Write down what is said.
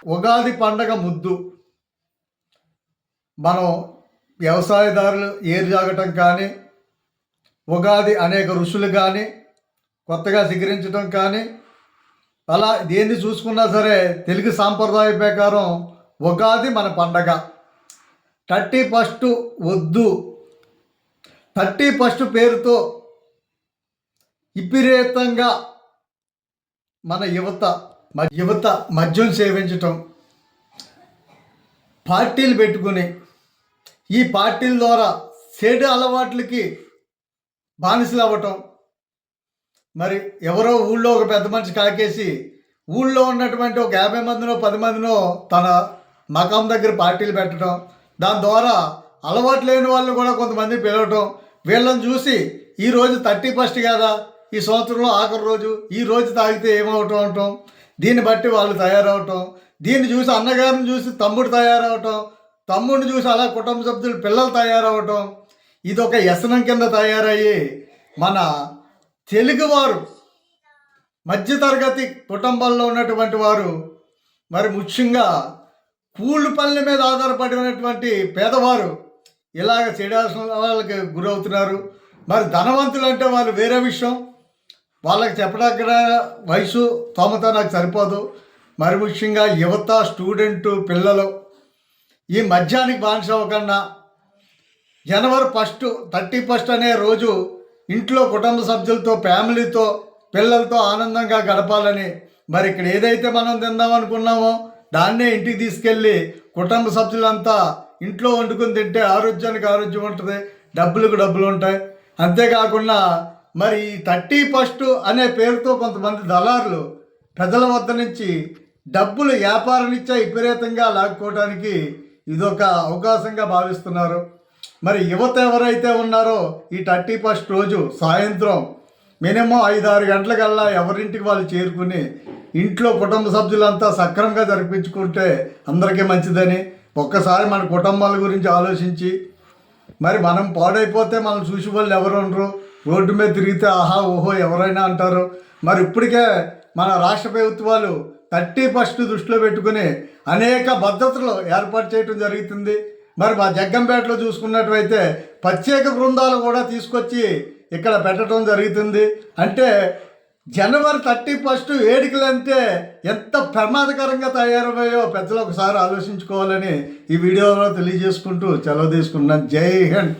ఉగాది పండగ ముద్దు మనం వ్యవసాయదారులు ఏరుజాగటం కానీ, ఉగాది అనేక ఋషులు కానీ కొత్తగా స్వీకరించడం కానీ, అలా దేన్ని చూసుకున్నా సరే తెలుగు సాంప్రదాయ ప్రకారం ఉగాది మన పండగ. 31 వద్దు, 31 పేరుతో విపరీతంగా మన యువత మద్యం సేవించటం, పార్టీలు పెట్టుకుని ఈ పార్టీల ద్వారా చెడు అలవాట్లకి బానిసలు అవ్వటం. మరి ఎవరో ఊళ్ళో ఒక పెద్ద మనిషి కాకేసి ఊళ్ళో ఉన్నటువంటి ఒక 50 మందినో 10 మందినో తన మకాం దగ్గర పార్టీలు పెట్టడం, దాని ద్వారా అలవాటు లేని వాళ్ళు కూడా కొంతమంది పిలవటం, వీళ్ళని చూసి ఈరోజు 31 కదా, ఈ సంవత్సరంలో ఆఖరి రోజు, ఈ రోజు తాగితే ఏమవటం అంటాం. దీన్ని బట్టి వాళ్ళు తయారవటం, దీన్ని చూసి అన్నగారిని చూసి తమ్ముడు తయారవటం, తమ్ముడిని చూసి అలా కుటుంబ సభ్యులు పిల్లలు తయారవటం. ఇది ఒక వ్యసనం కింద తయారయ్యి మన తెలుగువారు మధ్యతరగతి కుటుంబాల్లో ఉన్నటువంటి వారు, మరి ముఖ్యంగా కూలి పనుల మీద ఆధారపడినటువంటి పేదవారు ఇలాగ వాళ్ళకి గురవుతున్నారు. మరి ధనవంతులు అంటే వాళ్ళు వేరే విషయం, వాళ్ళకి చెప్పడానికి వయసు స్తోమత నాకు సరిపోదు. మరి ముఖ్యంగా యువత, స్టూడెంటు, పిల్లలు ఈ మద్యానికి బానిస అవ్వకుండా జనవరి 1 31 అనే రోజు ఇంట్లో కుటుంబ సభ్యులతో, ఫ్యామిలీతో, పిల్లలతో ఆనందంగా గడపాలని, మరి ఇక్కడ ఏదైతే మనం తిందాం అనుకున్నామో దాన్నే ఇంటికి తీసుకెళ్ళి కుటుంబ సభ్యులంతా ఇంట్లో వండుకొని తింటే ఆరోగ్యానికి ఆరోగ్యం ఉంటుంది, డబ్బులకు డబ్బులు ఉంటాయి. అంతేకాకుండా మరి 31 అనే పేరుతో కొంతమంది దళారులు ప్రజల వద్ద నుంచి డబ్బులు వ్యాపారనిచ్చా విపరీతంగా లాక్కోవడానికి ఇదొక అవకాశంగా భావిస్తున్నారు. మరి యువత ఎవరైతే ఉన్నారో ఈ 31 రోజు సాయంత్రం మినిమం 5-6 గంటలకల్లా ఎవరింటికి వాళ్ళు చేరుకుని ఇంట్లో కుటుంబ సభ్యులంతా సక్రమంగా జరిపించుకుంటే అందరికీ మంచిదని, ఒక్కసారి మన కుటుంబాల గురించి ఆలోచించి, మరి మనం పాడైపోతే మనం చూసి వాళ్ళు ఎవరు ఉండరు, రోడ్డు మీద తిరిగితే ఆహా ఓహో ఎవరైనా అంటారు. మరి ఇప్పటికే మన రాష్ట్ర ప్రభుత్వాలు 31 దృష్టిలో పెట్టుకుని అనేక భద్రతలు ఏర్పాటు చేయడం జరుగుతుంది. మరి మా జగ్గంపేటలో చూసుకున్నట్లయితే ప్రత్యేక బృందాలు కూడా తీసుకొచ్చి ఇక్కడ పెట్టడం జరుగుతుంది. అంటే జనవరి 31 వేడుకలు అంటే ఎంత ప్రమాదకరంగా తయారయ్యాయో పెద్దలు ఒకసారి ఆలోచించుకోవాలని ఈ వీడియోలో తెలియజేసుకుంటూ సెలవు తీసుకున్నాను. జై హింద్.